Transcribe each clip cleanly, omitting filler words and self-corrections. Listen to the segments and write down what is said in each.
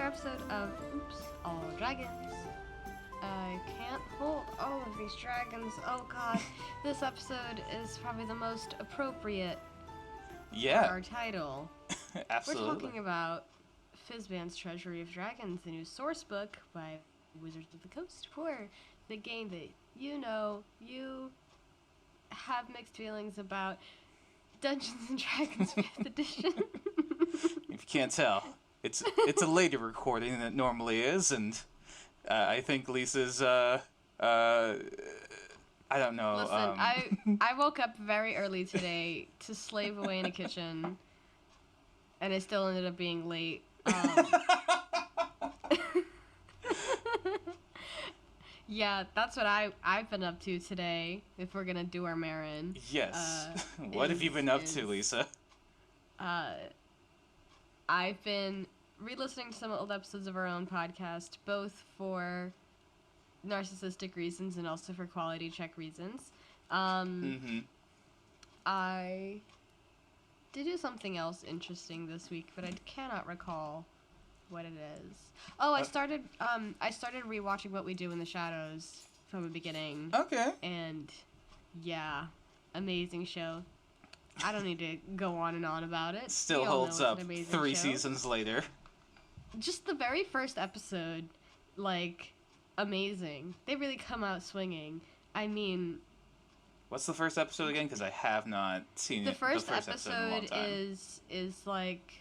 another episode of Oops, All Dragons. I can't hold all of these dragons. Oh god, this episode is probably the most appropriate for our title. Absolutely. We're talking about Fizban's Treasury of Dragons, the new source book by Wizards of the Coast for the game that you have mixed feelings about, Dungeons and Dragons 5th edition. If you can't tell, it's a later recording than it normally is, and I think Lisa's I don't know. Listen, I woke up very early today to slave away in a kitchen, and I still ended up being late. Yeah, that's what I've been up to today, if we're gonna do our Marin. Yes. What have you been up to, Lisa? I've been re-listening to some old episodes of our own podcast, both for narcissistic reasons and also for quality check reasons. I did do something else interesting this week, but I cannot recall what it is. Oh, I started rewatching What We Do in the Shadows from the beginning. Okay. And yeah, amazing show. I don't need to go on and on about it. Still holds up 3 seasons later. Just the very first episode, like, amazing. They really come out swinging. I mean... What's the first episode again? Because I have not seen the first episode in a long time. is like,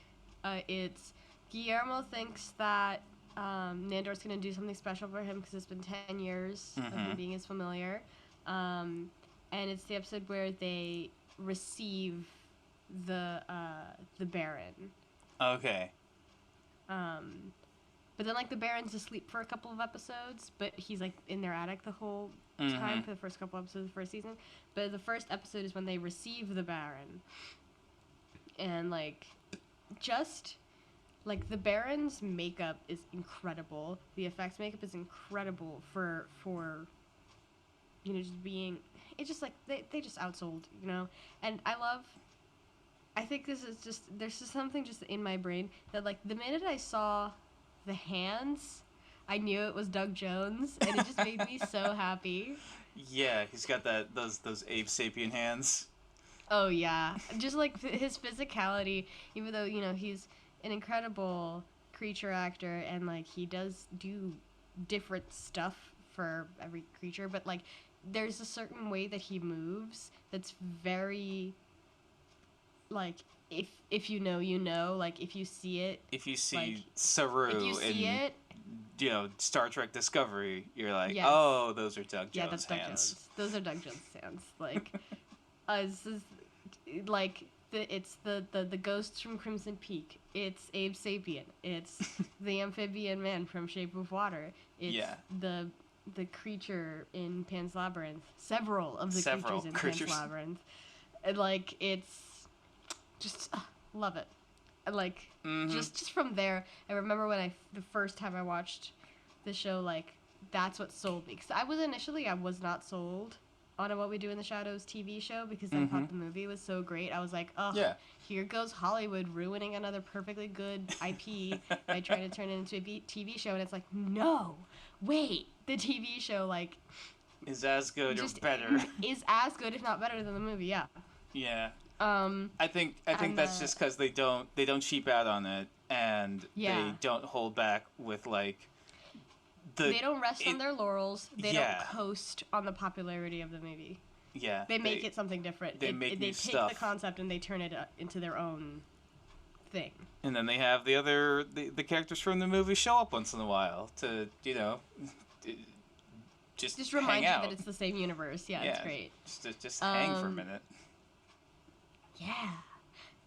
it's... Guillermo thinks that Nandor's going to do something special for him because it's been 10 years of him being his familiar. And it's the episode where they receive the Baron. Okay. But then, like, the Baron's asleep for a couple of episodes, but he's, like, in their attic the whole time for the first couple episodes of the first season. But the first episode is when they receive the Baron. And, like, just... Like, the Baron's makeup is incredible. The effects makeup is incredible for you know, just being... It's just, like, they just outsold, you know? And I think this is just... There's just something just in my brain that, like, the minute I saw the hands, I knew it was Doug Jones, and it just made me so happy. Yeah, he's got those ape sapien hands. Oh, yeah. Just, like, his physicality, even though, you know, he's... an incredible creature actor, and like he does do different stuff for every creature, but like there's a certain way that he moves that's very like if you know, you know, like if you see it, if you see like, Saru in you know, Star Trek Discovery, you're like, yes. Oh, those are Doug Jones' yeah, that's Doug hands. Jones. Those are Doug Jones' hands. Like this is, like it's the ghosts from Crimson Peak. It's Abe Sapien. It's the amphibian man from Shape of Water. It's the creature in Pan's Labyrinth. Several of the creatures in Pan's Labyrinth. And, like, it's just love it. And, like just from there, I remember when the first time I watched the show, like that's what sold me. Because I was not sold on a What We Do in the Shadows TV show because I thought the movie was so great. I was like, oh, here goes Hollywood ruining another perfectly good IP by trying to turn it into a TV show. And it's like, no, wait, the TV show, like... is as good or better. Is as good, if not better, than the movie, yeah. Yeah. I think that's just because they don't cheap out on it, and they don't hold back with, like... They don't rest on their laurels. They don't coast on the popularity of the movie. Yeah. They make it something different. They take the concept and they turn it into their own thing. And then they have the characters from the movie show up once in a while to, you know, just remind hang you out. that it's the same universe. Yeah, it's great. Just hang for a minute. Yeah.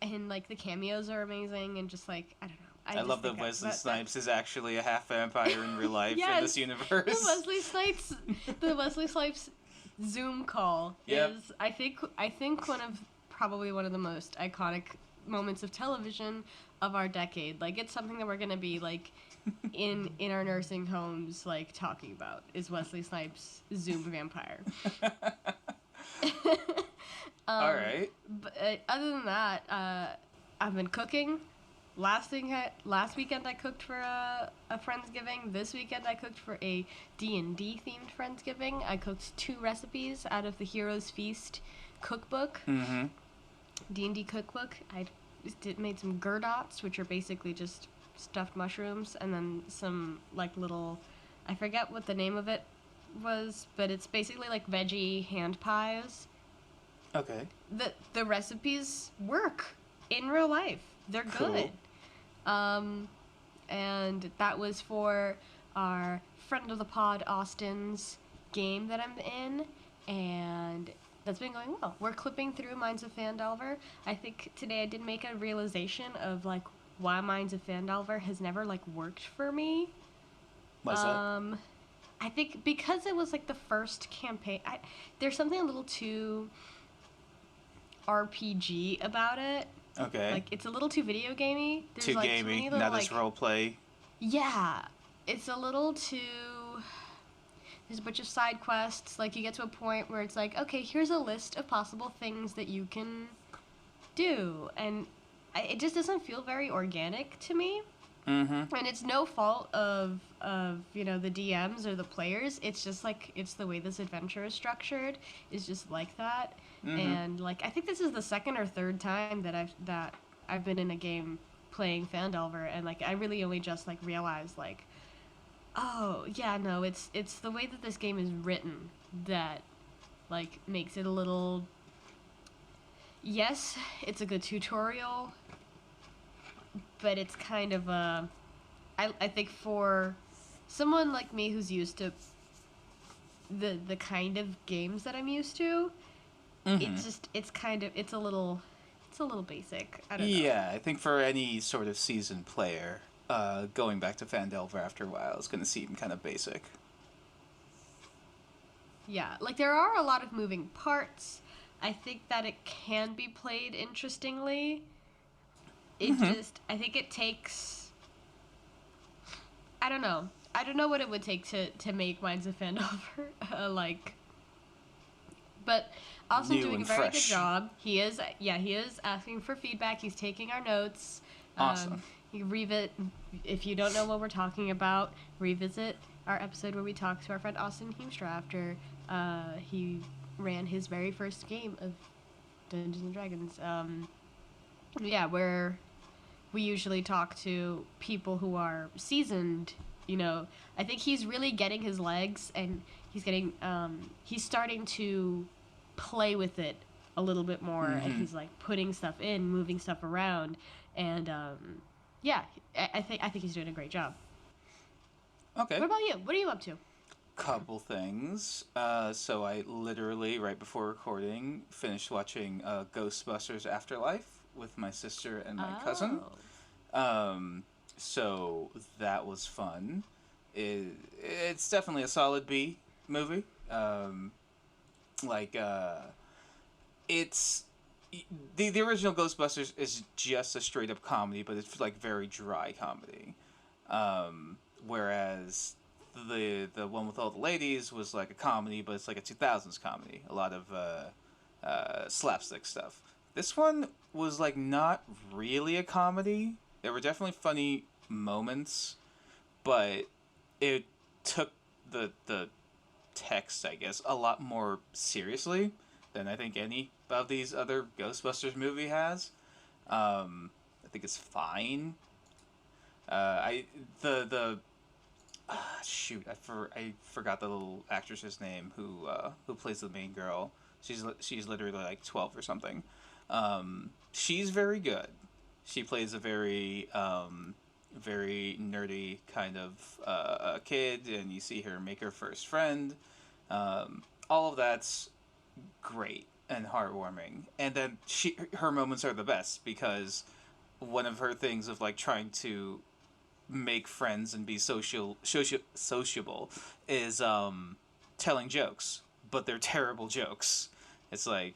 And, like, the cameos are amazing and just, like, I don't know. I love that Wesley Snipes is actually a half vampire in real life in this universe. The Wesley Snipes Zoom call is I think probably one of the most iconic moments of television of our decade. Like, it's something that we're gonna be like in our nursing homes, like, talking about is Wesley Snipes Zoom vampire. All right. But other than that, I've been cooking. last weekend I cooked for a Friendsgiving. This weekend I cooked for a D&D themed Friendsgiving. I cooked 2 recipes out of the Heroes Feast cookbook. Mm-hmm. D&D cookbook. I made some gerdots, which are basically just stuffed mushrooms, and then some like little, I forget what the name of it was, but it's basically like veggie hand pies. Okay. The recipes work in real life. They're good. Cool. And that was for our friend of the pod Austin's game that I'm in, and that's been going well. We're clipping through Minds of Phandelver. I think today I did make a realization of like why Minds of Phandelver has never like worked for me. What's that? I think because it was like the first campaign. There's something a little too RPG about it. Okay. Like it's a little too video gamey. Too gamey, not as role play. Yeah, it's a little too. There's a bunch of side quests. Like you get to a point where it's like, okay, here's a list of possible things that you can do, and it just doesn't feel very organic to me. Mm-hmm. And it's no fault of the DMs or the players. It's just like it's the way this adventure is structured is just like that. Mm-hmm. And like I think this is the second or third time that I've been in a game playing Phandelver, and like I really only just like realized like, oh yeah, no, it's the way that this game is written that like makes it a little. Yes, it's a good tutorial, but it's kind of I think for someone like me who's used to the kind of games that I'm used to, mm-hmm. it's a little basic. I don't know. Yeah, I think for any sort of seasoned player, going back to Phandelver after a while is going to seem kind of basic. Yeah, like there are a lot of moving parts. I think that it can be played interestingly. It just, I think it takes, I don't know what it would take to make Minds of Phandelver, but also doing a very good job. He is asking for feedback. He's taking our notes. Awesome. If you don't know what we're talking about, revisit our episode where we talked to our friend Austin Huemstra after he ran his very first game of Dungeons and Dragons. Where we usually talk to people who are seasoned, I think he's really getting his legs, and he's starting to play with it a little bit more, mm-hmm. and he's like putting stuff in, moving stuff around, and I think he's doing a great job. Okay. What about you? What are you up to? Couple things. So I literally, right before recording, finished watching Ghostbusters Afterlife with my sister and my cousin. So that was fun. It's definitely a solid B movie. It's the original Ghostbusters is just a straight up comedy, but it's like very dry comedy. Whereas the one with all the ladies was like a comedy, but it's like a 2000s comedy. A lot of slapstick stuff. This one was like not really a comedy. There were definitely funny moments, but it took the text, I guess, a lot more seriously than I think any of these other Ghostbusters movie has. I think it's fine. I forgot the little actress's name who plays the main girl. She's literally like 12 or something. She's very good. She plays a very very nerdy kind of kid, and you see her make her first friend. All of that's great and heartwarming. And then her moments are the best, because one of her things of like trying to make friends and be sociable is telling jokes, but they're terrible jokes. It's like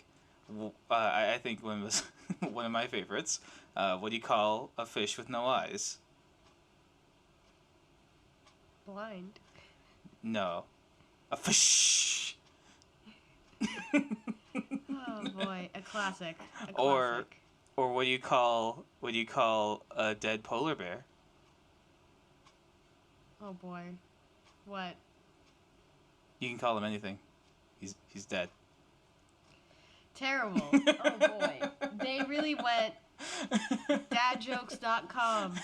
I think one was one of my favorites. What do you call a fish with no eyes? Blind. No, a fish. Oh boy, a classic. Or Or what do you call a dead polar bear? Oh boy. What? You can call him anything. He's dead. Terrible. Oh boy. They really went dadjokes.com.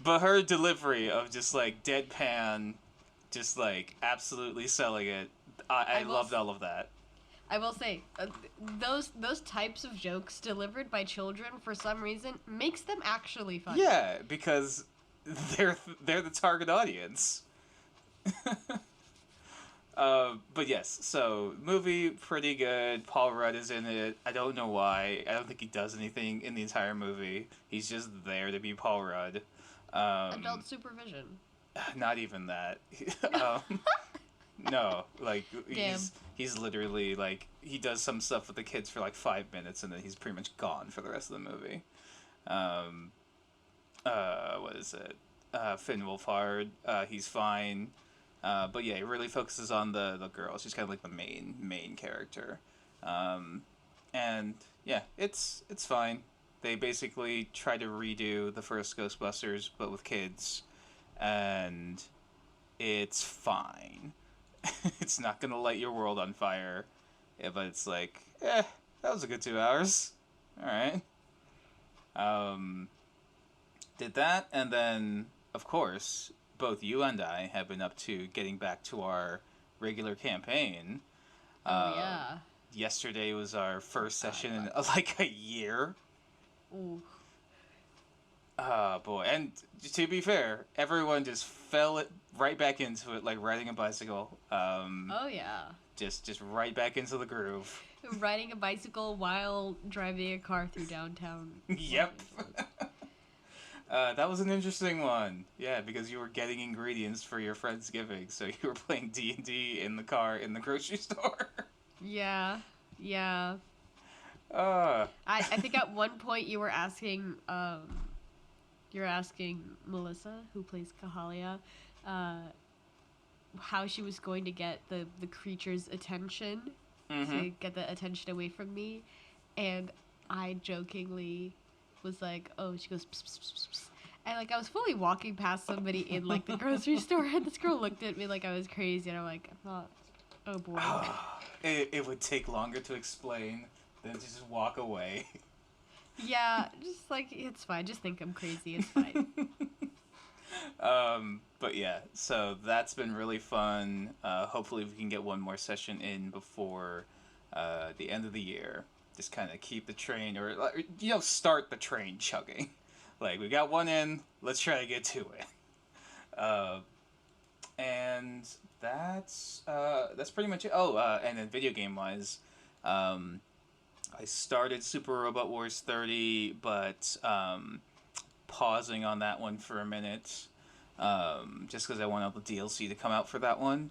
But her delivery of just like deadpan, just like absolutely selling it, I loved all of that. I will say, those types of jokes delivered by children for some reason makes them actually funny. Yeah, because they're the target audience. But yes, so movie pretty good. Paul Rudd is in it. I don't know why. I don't think he does anything in the entire movie. He's just there to be Paul Rudd. Adult supervision. Not even that. No, like he's literally like he does some stuff with the kids for like 5 minutes and then he's pretty much gone for the rest of the movie. What is it? Finn Wolfhard, he's fine. But yeah, it really focuses on the girl. She's kind of like the main character. And yeah, it's fine. They basically try to redo the first Ghostbusters, but with kids, and it's fine. It's not gonna light your world on fire, yeah, but it's like, that was a good 2 hours. All right. Did that, and then of course, both you and I have been up to getting back to our regular campaign. Oh yeah. Yesterday was our first session in like a year. Ooh. Oh boy, and to be fair, everyone just fell right back into it like riding a bicycle. Oh yeah. Just right back into the groove. Riding a bicycle while driving a car through downtown. Yep. That was an interesting one. Yeah, because you were getting ingredients for your Friendsgiving, so you were playing D&D in the car in the grocery store. Yeah. I I think at one point you were asking Melissa, who plays Kahalia, how she was going to get the creature's attention, to get the attention away from me, and I jokingly was like, oh, she goes, pss, pss, pss, pss. And like I was fully walking past somebody in like the grocery store, and this girl looked at me like I was crazy, and I'm like, oh boy. It would take longer to explain than to just walk away. Yeah, just like, it's fine. Just think I'm crazy. It's fine. But yeah, so that's been really fun. Hopefully we can get one more session in before the end of the year. Just kind of keep the train, or start the train chugging. Like, we got one in, let's try to get to it. And that's pretty much it. Oh, and then video game wise, I started Super Robot Wars 30, but pausing on that one for a minute, just because I want all the DLC to come out for that one.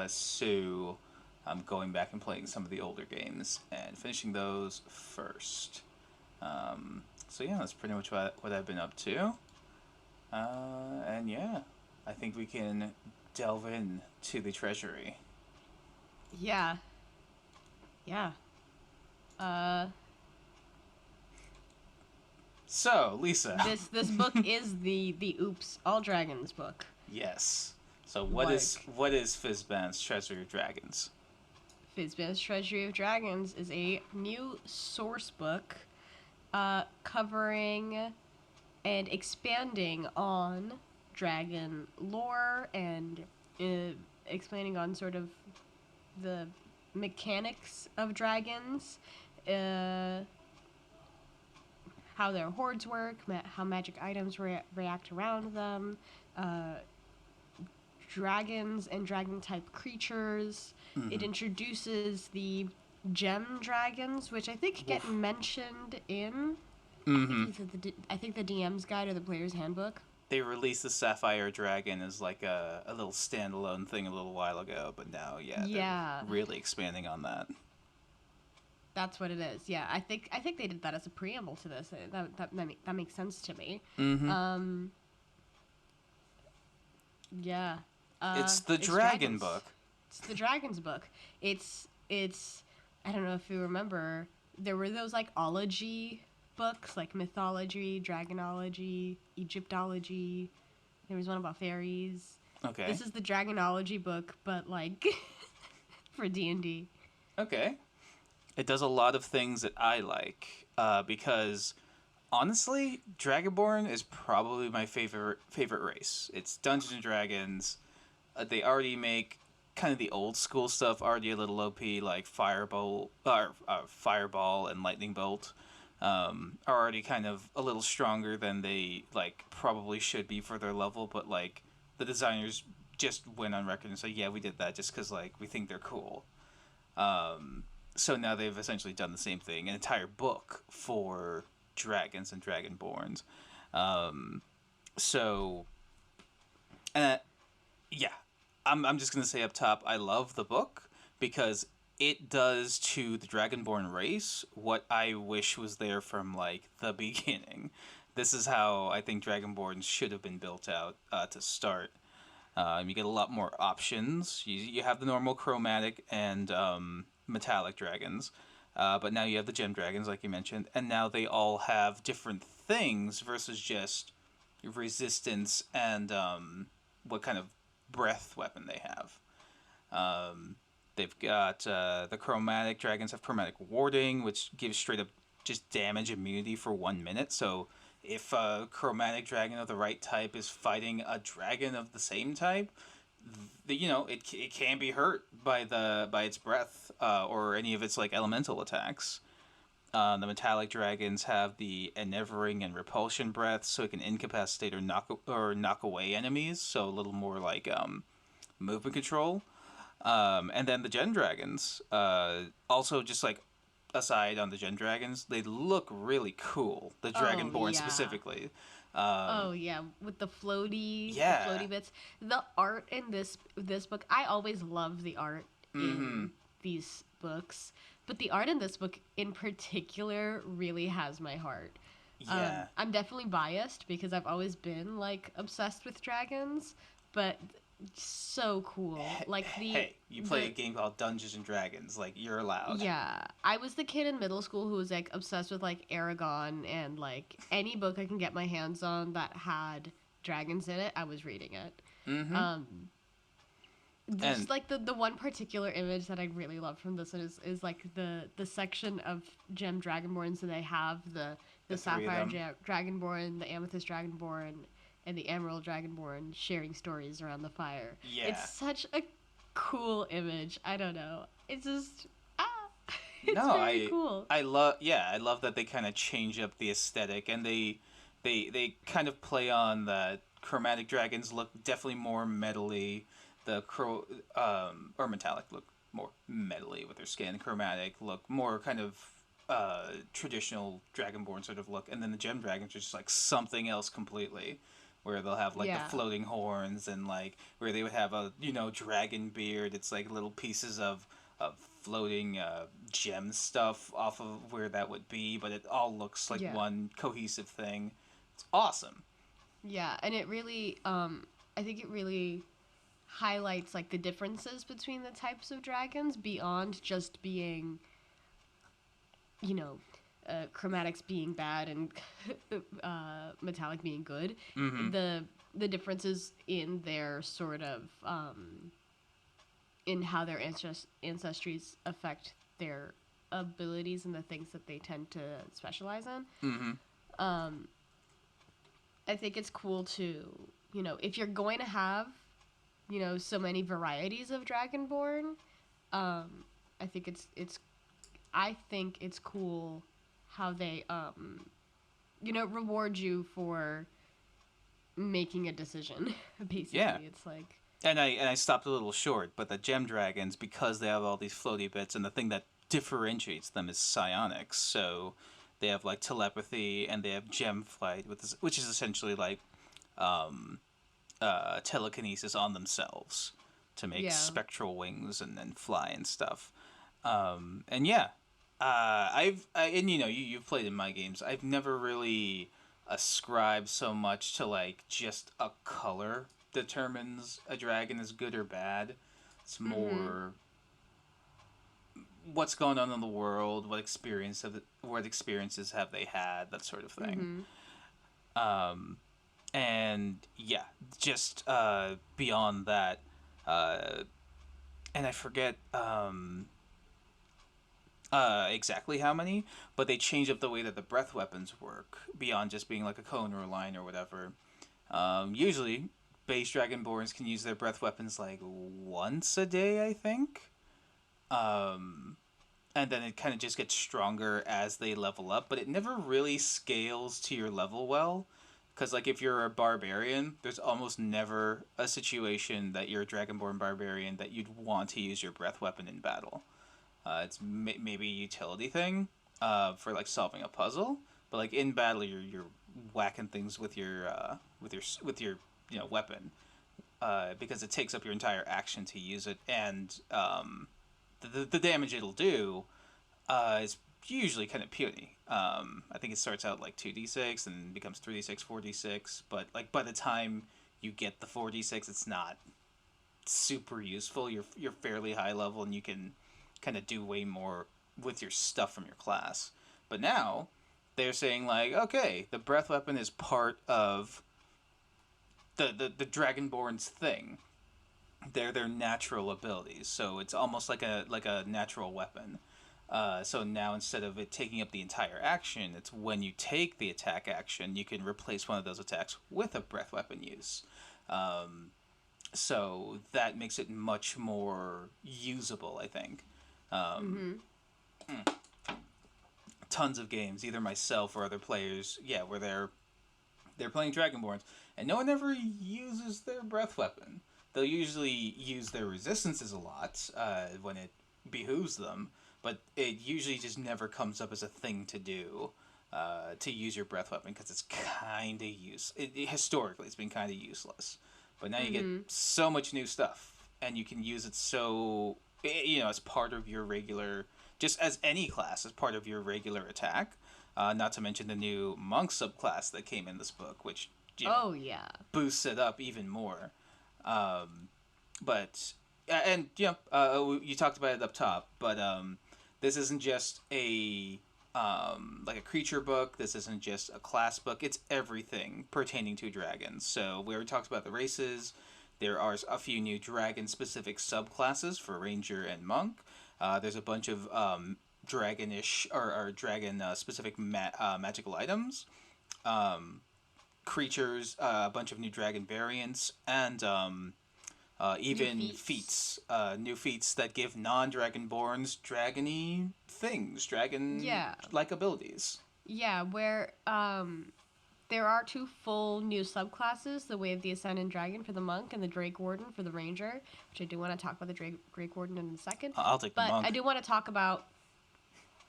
So I'm going back and playing some of the older games and finishing those first. So yeah, that's pretty much what I've been up to. And yeah, I think we can delve in to the Treasury. Yeah. So, Lisa. This book is the Oops All Dragons book. Yes. So what is Fizban's Treasury of Dragons? Fizban's Treasury of Dragons is a new source book covering and expanding on dragon lore and explaining on sort of the mechanics of dragons, how their hordes work, how magic items react around them, dragons and dragon-type creatures. Mm-hmm. It introduces the gem dragons, which I think get mentioned in I think the DM's guide or the player's handbook. They released the Sapphire Dragon as like a little standalone thing a little while ago, but now they're really expanding on that. That's what it is. Yeah, I think they did that as a preamble to this. That makes sense to me. Mm-hmm. Yeah. It's the Dragon book. It's the Dragon's book. It's I don't know if you remember, there were those like ology books, like mythology, dragonology, Egyptology. There was one about fairies. Okay. This is the dragonology book, but like for D&D. Okay. It does a lot of things that I like, because honestly, Dragonborn is probably my favorite race. It's Dungeons and Dragons. They already make kind of the old school stuff already a little OP, like Fireball and Lightning Bolt. Are already kind of a little stronger than they like probably should be for their level, but like the designers just went on record and said, yeah, we did that just because like we think they're cool. So now they've essentially done the same thing, an entire book for dragons and dragonborns. So, yeah, I'm just gonna say up top, I love the book because it does to the dragonborn race what I wish was there from like the beginning. This is how I think dragonborns should have been built out to start. You get a lot more options. You have the normal chromatic and metallic dragons, but now you have the gem dragons, like you mentioned, and now they all have different things versus just resistance and what kind of breath weapon they have. They've got the chromatic dragons have chromatic warding, which gives straight up just damage immunity for 1 minute. So if a chromatic dragon of the right type is fighting a dragon of the same type, it can be hurt by its breath or any of its like elemental attacks. The metallic dragons have the enevering and repulsion breath, so it can incapacitate or knock away enemies. So a little more like movement control. And then the gen dragons, also just like aside on the gen dragons, they look really cool. The dragonborn specifically. With the floaty bits. The art in this book, I always love the art in these books, but the art in this book in particular really has my heart. Yeah. I'm definitely biased because I've always been like obsessed with dragons, but so cool. Like you play a game called Dungeons and Dragons, like you're allowed. Yeah, I was the kid in middle school who was like obsessed with like Aragon, and like any book I can get my hands on that had dragons in it, I was reading it. Just like the one particular image that I really love from this is like the section of gem dragonborns, and they have the sapphire dragonborn, the amethyst dragonborn, and the Emerald Dragonborn sharing stories around the fire. Yeah. It's such a cool image. I don't know. It's just it's very cool. I love that they kind of change up the aesthetic, and they kind of play on the chromatic dragons look definitely more metally. The or metallic look more metally with their skin. Chromatic look more kind of traditional dragonborn sort of look, and then the gem dragons are just like something else completely. Where they'll have like the floating horns, and like where they would have a dragon beard. It's like little pieces of floating gem stuff off of where that would be, but it all looks like one cohesive thing. It's awesome. Yeah, and it really I think it really highlights like the differences between the types of dragons beyond just being chromatics being bad and metallic being good. The differences in their sort of in how their ancestries affect their abilities and the things that they tend to specialize in. I think it's cool to if you're going to have so many varieties of dragonborn, I think it's cool how they reward you for making a decision. Basically, it's like. And I stopped a little short, but the gem dragons, because they have all these floaty bits, and the thing that differentiates them is psionics. So they have like telepathy, and they have gem flight, which is essentially like telekinesis on themselves to make spectral wings and then fly and stuff. You've played in my games. I've never really ascribed so much to like just a color determines a dragon is good or bad. It's more what's going on in the world, what experiences have they had, that sort of thing. And yeah, just beyond that, and I forget exactly how many, but they change up the way that the breath weapons work beyond just being like a cone or a line or whatever. Usually, base Dragonborns can use their breath weapons like once a day, I think. And then it kind of just gets stronger as they level up, but it never really scales to your level well. Because, like, if you're a barbarian, there's almost never a situation that you're a Dragonborn barbarian that you'd want to use your breath weapon in battle. It's maybe a utility thing for, like, solving a puzzle. But, like, in battle, you're whacking things with your weapon. Because it takes up your entire action to use it. And the damage it'll do is usually kind of puny. I think it starts out like 2d6 and becomes 3d6, 4d6, but like by the time you get the 4d6, it's not super useful. You're fairly high level and you can kind of do way more with your stuff from your class. But now they're saying like, okay, the breath weapon is part of the Dragonborn's thing. They're their natural abilities, so it's almost like a natural weapon. So now instead of it taking up the entire action, it's when you take the attack action, you can replace one of those attacks with a breath weapon use. So that makes it much more usable, I think. Tons of games, either myself or other players, where they're playing Dragonborns, and no one ever uses their breath weapon. They'll usually use their resistances a lot when it behooves them, but it usually just never comes up as a thing to do, to use your breath weapon, because it's kind of historically, it's been kind of useless. But now you get so much new stuff, and you can use it as part of your regular, just as any class, as part of your regular attack. Not to mention the new monk subclass that came in this book, which boosts it up even more. You talked about it up top, but this isn't just a creature book. This isn't just a class book. It's everything pertaining to dragons. So we already talked about the races. There are a few new dragon-specific subclasses for ranger and monk. There's a bunch of dragonish or dragon-specific magical items. Creatures, a bunch of new dragon variants, and even new feats that give non-dragonborns dragony things, dragon-like abilities. Yeah, where there are 2 full new subclasses, the Way of the Ascendant Dragon for the monk and the Drake Warden for the ranger, which I do want to talk about the Drake Warden in a second. I'll take the monk. But I do want to talk about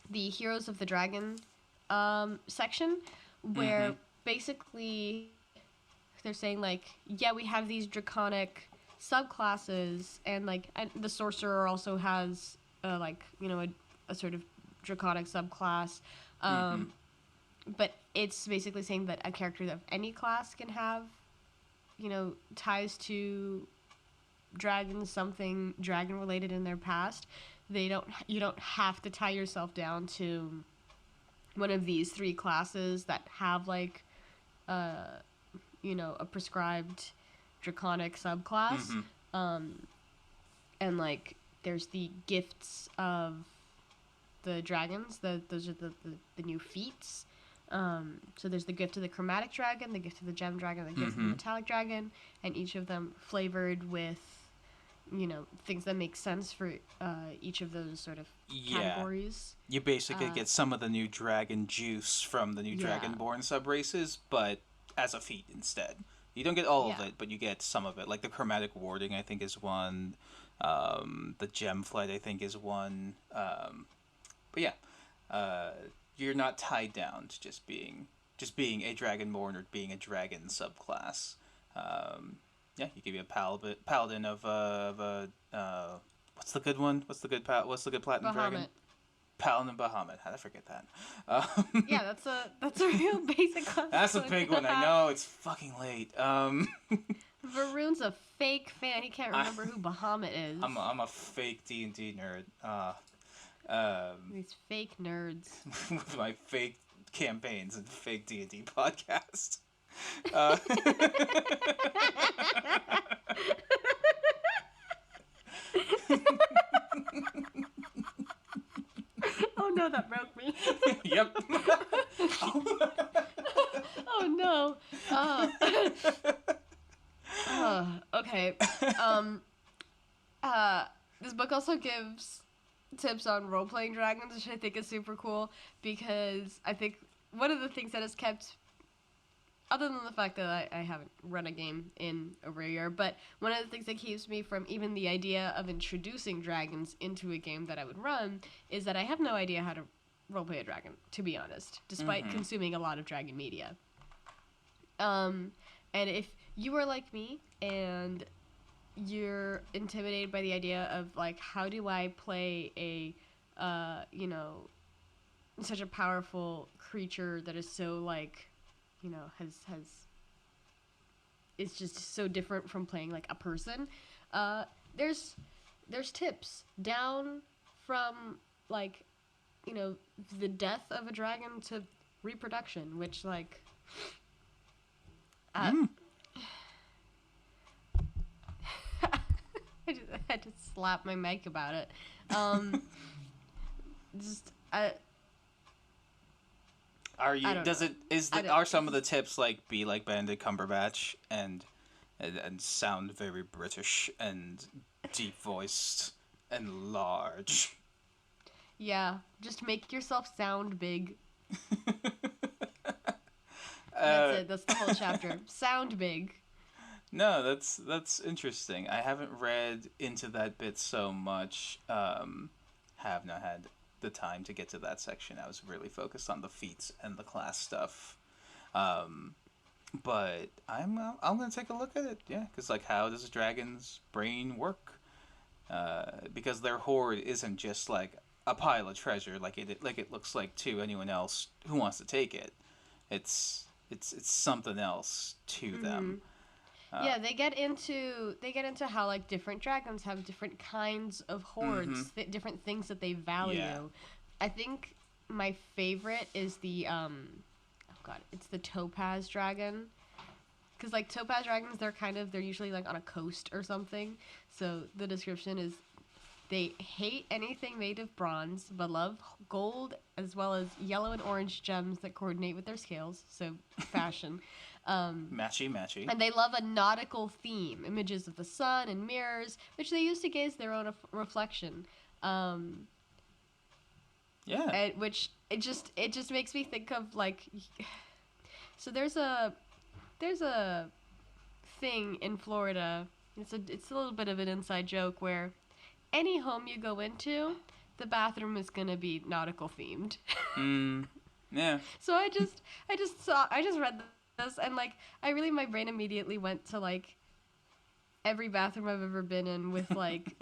the Heroes of the Dragon section, where basically they're saying like, we have these draconic subclasses, and the sorcerer also has a sort of draconic subclass, but it's basically saying that a character of any class can have ties to dragons, something dragon related in their past. You don't have to tie yourself down to one of these 3 classes that have a prescribed draconic subclass. And there's the gifts of the dragons. Those are the new feats. So there's the gift of the chromatic dragon, the gift of the gem dragon, the gift of the metallic dragon, and each of them flavored with things that make sense for each of those sort of categories. You basically get some of the new dragon juice from the new Dragonborn sub-races, but as a feat instead. You don't get all of it, but you get some of it. Like the chromatic warding, I think, is one. The gem flight, I think, is one. You're not tied down to just being a Dragonborn or being a dragon subclass. You could be a paladin of what's the good one? What's the good platinum dragon? Paladin Bahamut. How'd I forget that? That's a real basic class. That's a big one. I know, it's fucking late. Varun's a fake fan. He can't remember who Bahamut is. I'm a fake D&D nerd. These fake nerds. With my fake campaigns and fake D&D podcast. Uh, Oh no, that broke me. Yep. Oh no. Okay. This book also gives tips on role-playing dragons, which I think is super cool, because I think one of the things that has kept, other than the fact that I haven't run a game in over a year, but one of the things that keeps me from even the idea of introducing dragons into a game that I would run is that I have no idea how to roleplay a dragon, to be honest, despite consuming a lot of dragon media. And if you are like me and you're intimidated by the idea of, like, how do I play a, such a powerful creature that is so, like, it's just so different from playing, like, a person, there's tips down from, like, the death of a dragon to reproduction, which, like, I had to slap my mic about it. Are some of the tips like be like Benedict Cumberbatch and sound very British and deep voiced and large? Yeah, just make yourself sound big. That's it. That's the whole chapter. Sound big. No, that's interesting. I haven't read into that bit so much. Have not had the time to get to that section. I was really focused on the feats and the class stuff. But I'm gonna take a look at it. Yeah, because, like, how does a dragon's brain work? Because their hoard isn't just like a pile of treasure like it looks like to anyone else who wants to take it. It's something else to them. Yeah, they get into how, like, different dragons have different kinds of hoards, different things that they value. Yeah. I think my favorite is the it's the Topaz Dragon. Because, like, Topaz Dragons, they're usually, like, on a coast or something. So the description is they hate anything made of bronze, but love gold as well as yellow and orange gems that coordinate with their scales. So fashion. Matchy. And they love a nautical theme, images of the sun and mirrors, which they use to gaze their own reflection. Yeah. Which it just makes me think of, like, so there's a thing in Florida. It's a little bit of an inside joke where any home you go into, the bathroom is gonna be nautical themed. Yeah. So I just read this, and, like, my brain immediately went to, like, every bathroom I've ever been in with, like,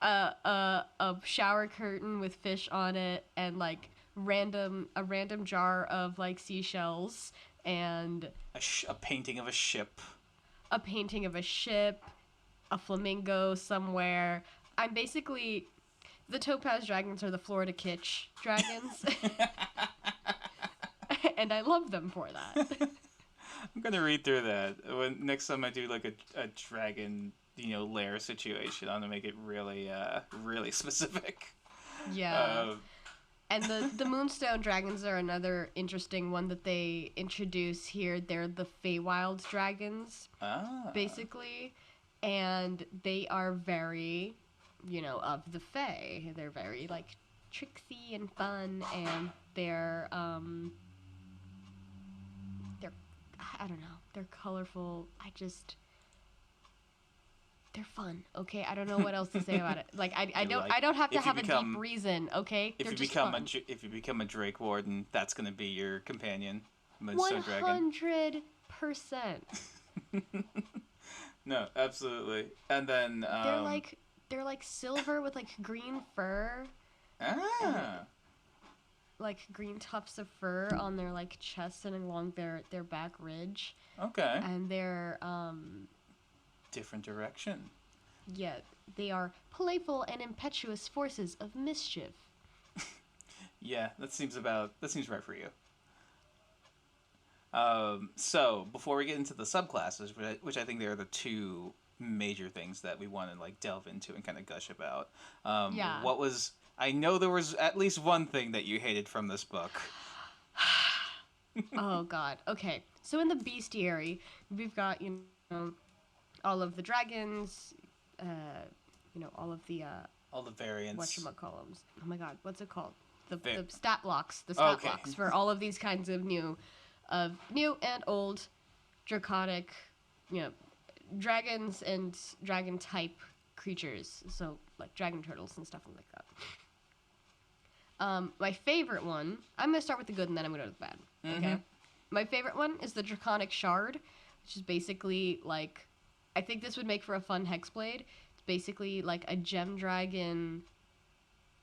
a shower curtain with fish on it, and, like, a random jar of, like, seashells, and a painting of a ship, a flamingo somewhere. I'm basically, the Topaz Dragons are the Florida Kitsch Dragons. And I love them for that. I'm gonna read through that next time I do, like, a dragon, lair situation. I'm gonna make it really really specific. Yeah. And the Moonstone Dragons are another interesting one that they introduce here. They're the Feywild Dragons, basically, and they are very, of the Fey. They're very, like, tricksy and fun, and they're I don't know. They're colorful. They're fun. Okay, I don't know what else to say about it. Like, I don't have to have a deep reason. Okay, if you become a Drake Warden, that's gonna be your companion, Moonstone Dragon. 100%. No, absolutely. And then they're like silver with, like, green fur. Like, green tufts of fur on their, like, chest and along their back ridge. Okay. And they're different direction. Yeah, they are playful and impetuous forces of mischief. Yeah, that seems right for you. So before we get into the subclasses, which I think they are the two major things that we want to like delve into and kind of gush about. Yeah. What was? I know there was at least one thing that you hated from this book. Oh God. Okay. So in the bestiary, we've got all of the dragons, all of the All the variants. whatchamacallums. Oh my God, what's it called? The Va- stat blocks. The stat Okay. blocks for all of these kinds of new and old draconic, dragons and dragon type creatures. So like dragon turtles and stuff like that. My favorite one. I'm gonna start with the good and then I'm gonna go to the bad. Okay. Mm-hmm. My favorite one is the Draconic Shard, which is basically like, I think this would make for a fun hexblade. It's basically like a gem dragon.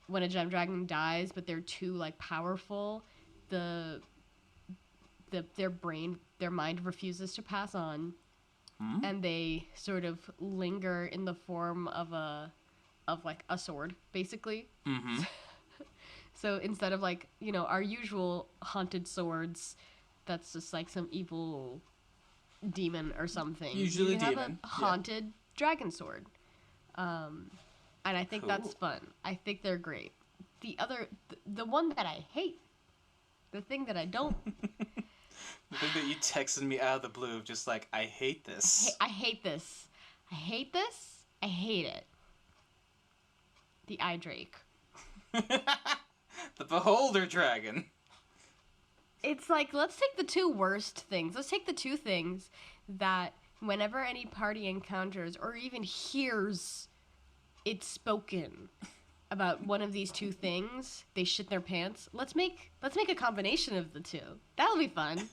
When a gem dragon dies, but they're too like powerful, their mind refuses to pass on, and they sort of linger in the form of a sword, basically. Mm-hmm. So instead of like, our usual haunted swords, that's just like some evil demon or something. Usually you can demon. have a haunted dragon sword. And I think that's fun. I think they're great. The one that I hate, the thing that I don't... The thing that you texted me out of the blue, just like, I hate this. I hate this. I hate this. I hate it. The eye drake. The Beholder Dragon. It's like, let's take the two worst things. Let's take the two things that whenever any party encounters or even hears it spoken about one of these two things, they shit their pants. Let's make a combination of the two. That'll be fun.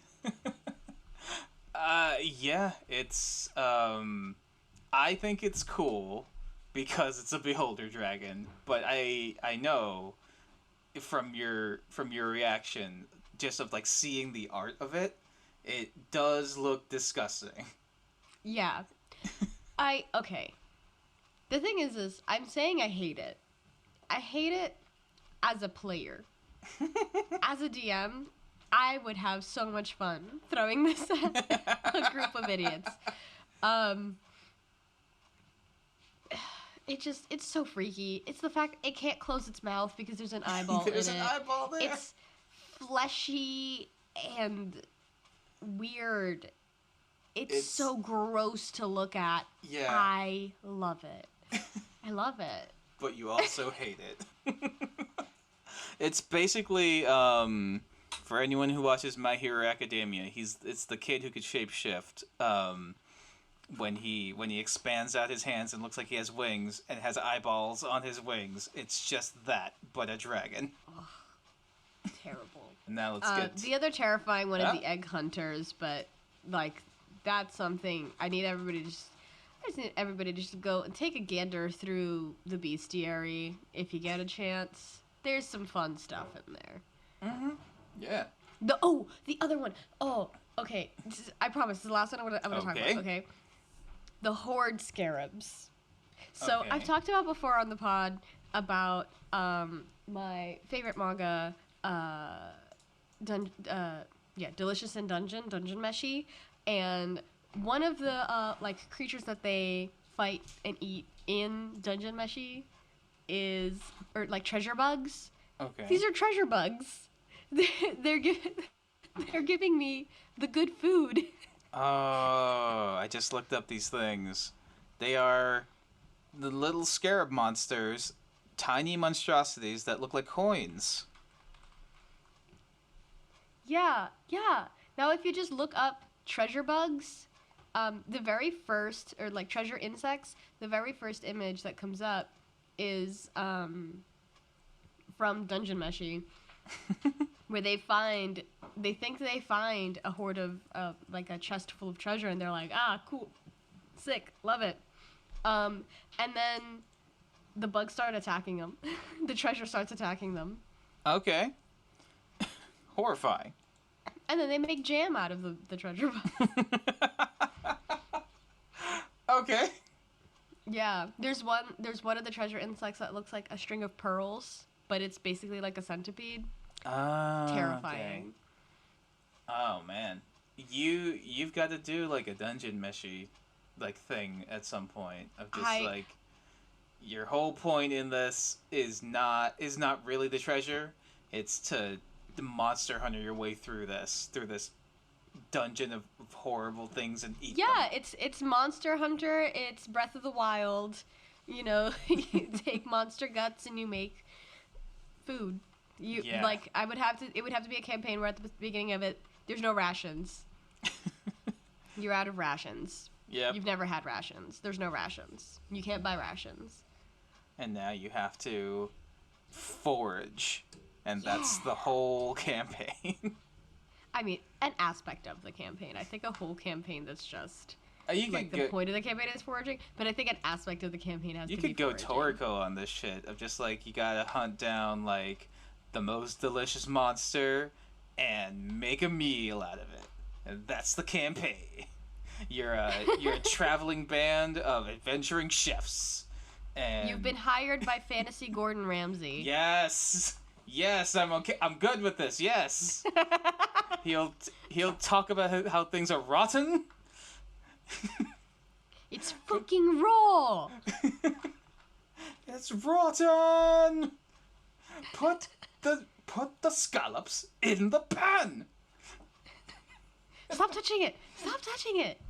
Yeah, it's I think it's cool because it's a Beholder Dragon, but I know from your reaction, just of like seeing the art of it, it does look disgusting. Yeah. Okay. The thing is I'm saying I hate it. I hate it as a player. As a DM, I would have so much fun throwing this at a group of idiots. It's so freaky. It's the fact it can't close its mouth because there's an eyeball in it. There's an eyeball there. It's fleshy and weird. It's so gross to look at. Yeah. I love it. I love it. But you also hate it. It's basically, for anyone who watches My Hero Academia, it's the kid who could shapeshift. When he expands out his hands and looks like he has wings and has eyeballs on his wings, it's just that, but a dragon. Ugh, terrible. Now let's get the other terrifying one is the egg hunters, but like that's something I need everybody to just go and take a gander through the bestiary if you get a chance. There's some fun stuff in there. Mm-hmm. Yeah. The other one. Oh, okay. I promise. This is the last one I'm gonna talk about. Okay. The Horde Scarabs. So Okay. I've talked about before on the pod about my favorite manga, Delicious in Dungeon Meshi, and one of the creatures that they fight and eat in Dungeon Meshi is treasure bugs. Okay. These are treasure bugs. They're giving me the good food. Oh, I just looked up these things. They are the little scarab monsters, tiny monstrosities that look like coins. Yeah. Now, if you just look up treasure bugs, the very first, or treasure insects, the very first image that comes up is from Dungeon Meshi, where they think they find a hoard of, a chest full of treasure, and they're like, cool, sick, love it. And then the bugs start attacking them. The treasure starts attacking them. Okay. Horrifying. And then they make jam out of the treasure bugs. Okay. Yeah, there's one of the treasure insects that looks like a string of pearls. but it's basically like a centipede. Oh, Terrifying. Okay. Oh man, you've got to do like a dungeon meshy, like thing at some point of just like your whole point in this is not really the treasure. It's to the monster hunter your way through this dungeon of horrible things and eat them. It's Monster Hunter, it's Breath of the Wild. You know, you take monster guts and you make food. Like it would have to be a campaign where at the beginning of it there's no rations. You're out of rations. Yep. You've never had rations. There's no rations. You can't buy rations. And now you have to forage. And that's the whole campaign. I mean, an aspect of the campaign. I think a whole campaign that's just the point of the campaign is foraging, but I think an aspect of the campaign has to be You could go foraging. Toriko on this shit of just like you gotta hunt down like the most delicious monster and make a meal out of it. And that's the campaign. You're a traveling band of adventuring chefs. And you've been hired by Fantasy Gordon Ramsay. Yes, I'm okay. I'm good with this. Yes. He'll talk about how things are rotten. It's fucking raw. It's rotten. Put the scallops in the pan. Stop touching it. Stop touching it.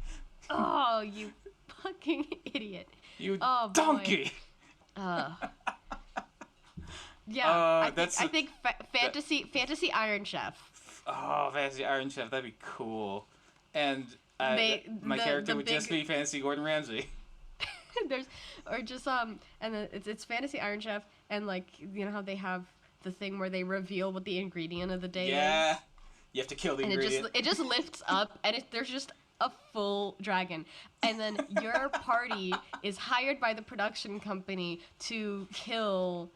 Oh, you fucking idiot. You donkey. Yeah, I think fantasy Iron Chef. Oh, Fantasy Iron Chef, that'd be cool. And my character would just be Fantasy Gordon Ramsay. And then it's Fantasy Iron Chef, and like you know how they have the thing where they reveal what the ingredient of the day is. Yeah, you have to kill the ingredient. It just lifts up, and there's just a full dragon, and then your party is hired by the production company to kill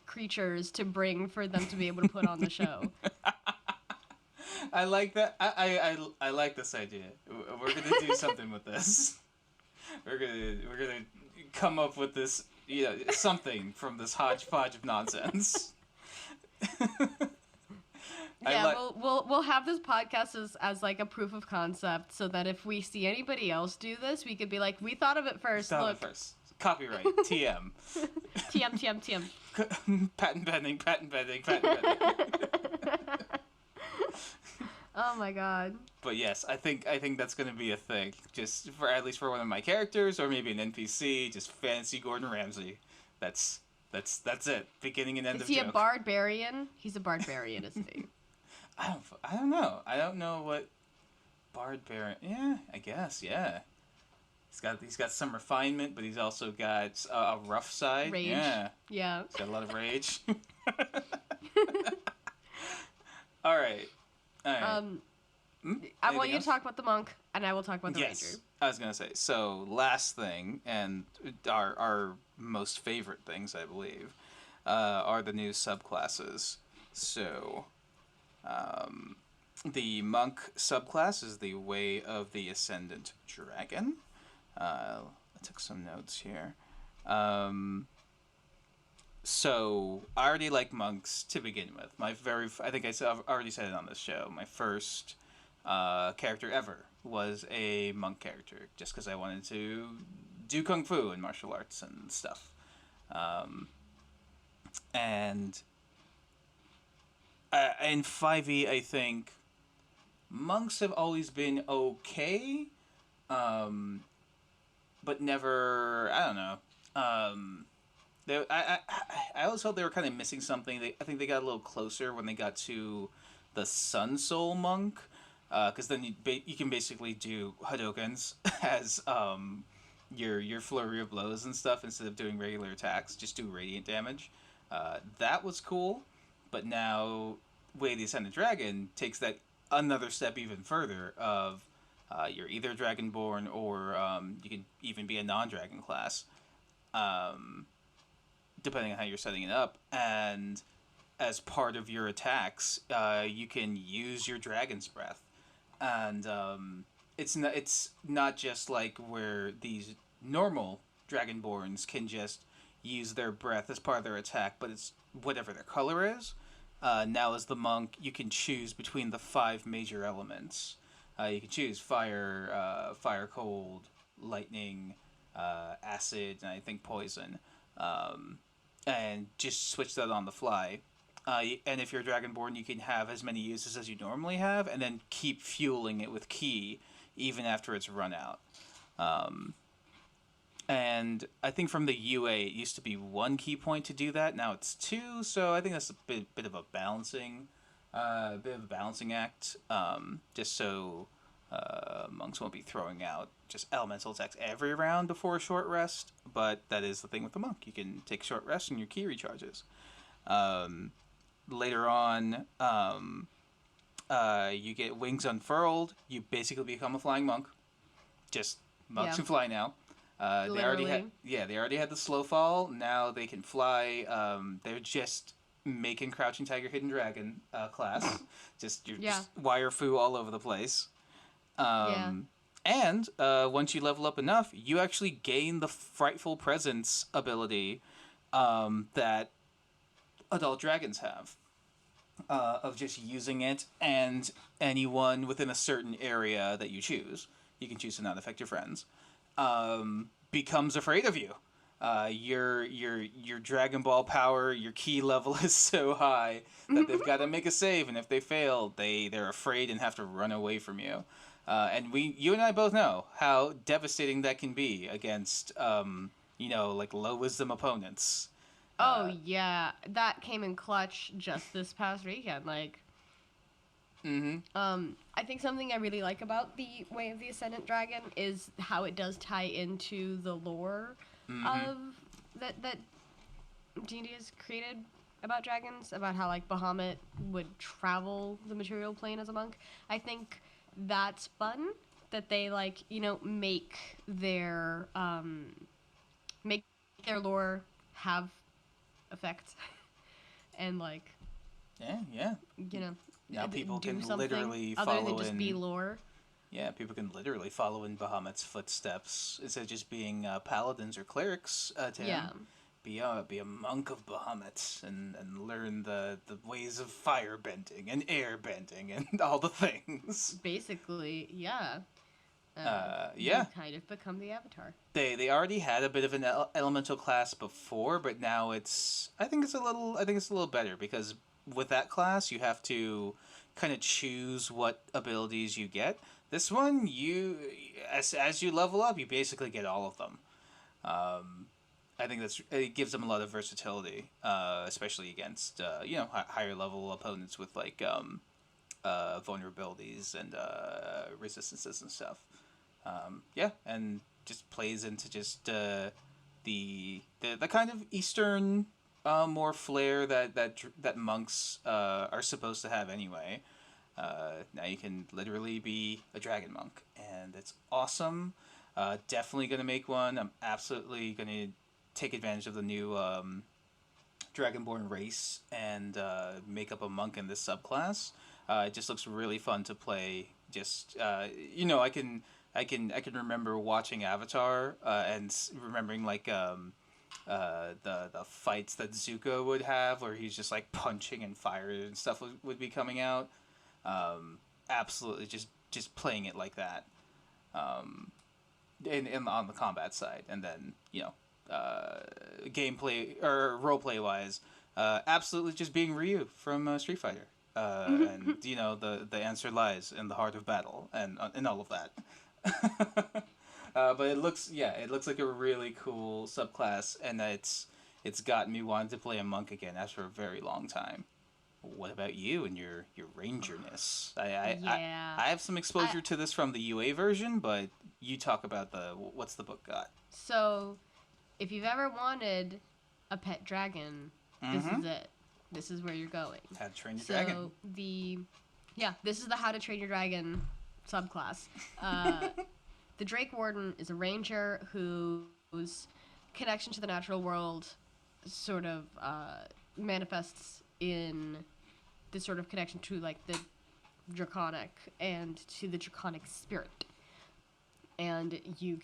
creatures to bring for them to be able to put on the show. I like that. I like this idea. We're gonna do something with this. We're gonna come up with this, something from this hodgepodge of nonsense. Yeah, we'll have this podcast as like a proof of concept, so that if we see anybody else do this, we could be like, we thought of it first. Copyright. TM. TM. Patent pending. Oh my god. But yes, I think that's gonna be a thing. Just for at least for one of my characters, or maybe an NPC. Just Fantasy Gordon Ramsay. That's it. Beginning and end of joke. Is he a barbarian? He's a barbarian, isn't he? I don't know. I don't know what barbarian. Yeah, I guess. Yeah. He's got some refinement, but he's also got a rough side. Rage. Yeah. Yeah. He's got a lot of rage. All right. I want you to talk about the monk, and I will talk about the ranger. I was gonna say. So last thing, and our most favorite things, I believe, are the new subclasses. So, the monk subclass is the Way of the Ascendant Dragon. I took some notes here. So I already like monks to begin with. I think I've already said it on this show. My first character ever was a monk character, just because I wanted to do kung fu and martial arts and stuff. And in 5e, I think monks have always been okay, but never. I don't know. I always felt they were kind of missing something. I think they got a little closer when they got to the Sun Soul Monk, because then you can basically do Hadokens as your flurry of blows and stuff instead of doing regular attacks. Just do radiant damage. That was cool, but now Way of the Ascendant Dragon takes that another step even further of you're either Dragonborn or you can even be a non-dragon class. Depending on how you're setting it up, and as part of your attacks, you can use your Dragon's Breath, and it's not just like where these normal Dragonborns can just use their breath as part of their attack, but it's whatever their color is. Now, as the monk, you can choose between the 5 major elements. You can choose fire, cold, lightning, acid, and I think poison. And just switch that on the fly. And if you're Dragonborn, you can have as many uses as you normally have, and then keep fueling it with ki, even after it's run out. And I think from the UA, it used to be 1 key point to do that. Now it's 2, so I think that's a bit of a balancing act. Just so monks won't be throwing out just elemental attacks every round before a short rest. But that is the thing with the monk. You can take a short rest and your ki recharges. Later on, you get wings unfurled. You basically become a flying monk. Just monks can fly now. They already had the slow fall. Now they can fly. They're just making Crouching Tiger, Hidden Dragon class. just wire foo all over the place. And once you level up enough, you actually gain the Frightful Presence ability that adult dragons have. Of just using it, and anyone within a certain area that you choose, you can choose to not affect your friends, becomes afraid of you. Your Dragon Ball power, your ki level is so high that they've got to make a save, and if they fail, they're afraid and have to run away from you. And you and I both know how devastating that can be against, like low wisdom opponents. Oh, yeah. That came in clutch just this past weekend. I think something I really like about the Way of the Ascendant Dragon is how it does tie into the lore of that D&D has created about dragons, about how, Bahamut would travel the material plane as a monk. I think that's fun, that they, make their lore have effects and now people do can something literally other follow than just in be lore. People can literally follow in Bahamut's footsteps instead of just being paladins or clerics to him. Be a monk of Bahamut and learn the ways of fire bending and air bending and all the things. Basically, you kind of become the avatar. They already had a bit of an elemental class before, but now I think it's a little better, because with that class you have to kind of choose what abilities you get. This one, as you level up, you basically get all of them. I think it gives them a lot of versatility, especially against higher level opponents with vulnerabilities and resistances and stuff. And just plays into just the kind of Eastern more flair that monks are supposed to have anyway. Now you can literally be a dragon monk, and it's awesome. Definitely gonna make one. I'm absolutely gonna take advantage of the new Dragonborn race and make up a monk in this subclass. It just looks really fun to play. Just I can remember watching Avatar and remembering the fights that Zuko would have, where he's just punching and fire and stuff would be coming out. Absolutely, just playing it like that. In on the combat side, and then gameplay or roleplay wise, absolutely just being Ryu from Street Fighter. And the answer lies in the heart of battle and all of that. But it looks like a really cool subclass, and it's gotten me wanting to play a monk again after a very long time. What about you and your rangerness? I have some exposure to this from the UA version, but you talk about what's the book got. So, if you've ever wanted a pet dragon, this is it. This is where you're going. How to Train Your Dragon. This is the How to Train Your Dragon subclass. The Drake Warden is a ranger whose connection to the natural world sort of manifests in this sort of connection to the draconic and to the draconic spirit. And you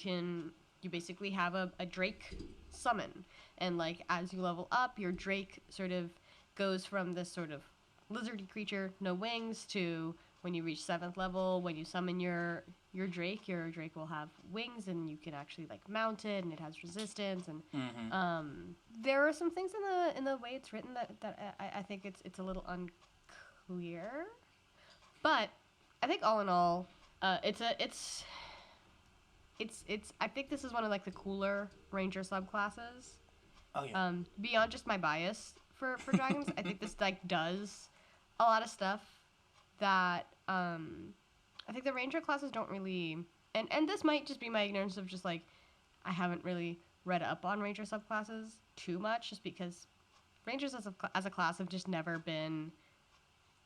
basically have a drake summon. And like as you level up, your Drake sort of goes from this sort of lizardy creature, no wings, to when you reach 7th level, when you summon your Drake will have wings, and you can actually like mount it, and it has resistance. And there are some things in the way it's written that I think it's a little unclear. But I think all in all, it's I think this is one of like the cooler Ranger subclasses. Oh yeah. Beyond just my bias for dragons, I think this like does a lot of stuff that I think the Ranger classes don't really, and this might just be my ignorance of just like I haven't really read up on Ranger subclasses too much, just because Rangers as a class have just never been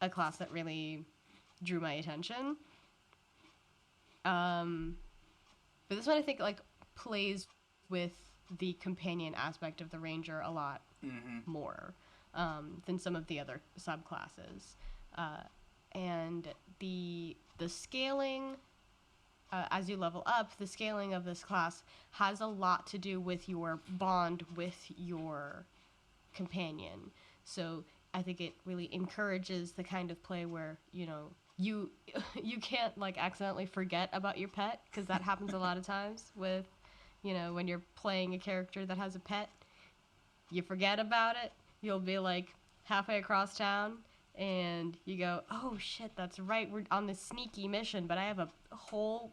a class that really drew my attention. But this one I think like plays with the companion aspect of the Ranger a lot more than some of the other subclasses. And the scaling, as you level up, the scaling of this class has a lot to do with your bond with your companion. So I think it really encourages the kind of play where, you know, you can't like accidentally forget about your pet, because that happens a lot of times with, you know, when you're playing a character that has a pet, you forget about it. You'll be like halfway across town and you go, oh shit, that's right, we're on this sneaky mission, but I have a whole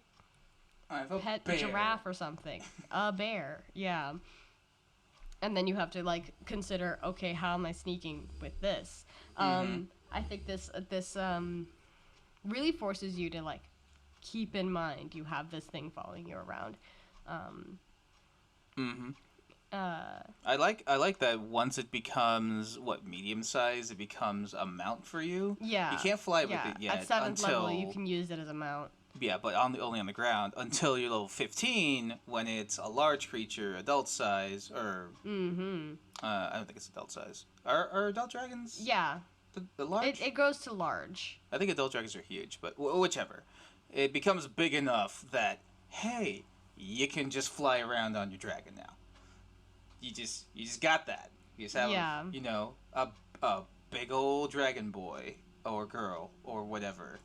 pet bear. giraffe or something. A bear, yeah. And then you have to like consider, okay, how am I sneaking with this? I think this really forces you to like keep in mind you have this thing following you around. I like that once it becomes medium size, it becomes a mount for you. Yeah. You can't fly with it yet At 7th until level, you can use it as a mount. Yeah, but only on the ground until you're level 15, when it's a large creature, adult size, or I don't think it's adult size. Are adult dragons? Yeah. The large? It goes to large. I think adult dragons are huge, but whichever. It becomes big enough that, hey, you can just fly around on your dragon now. You just got that. You just have, you know, a big old dragon boy or girl or whatever.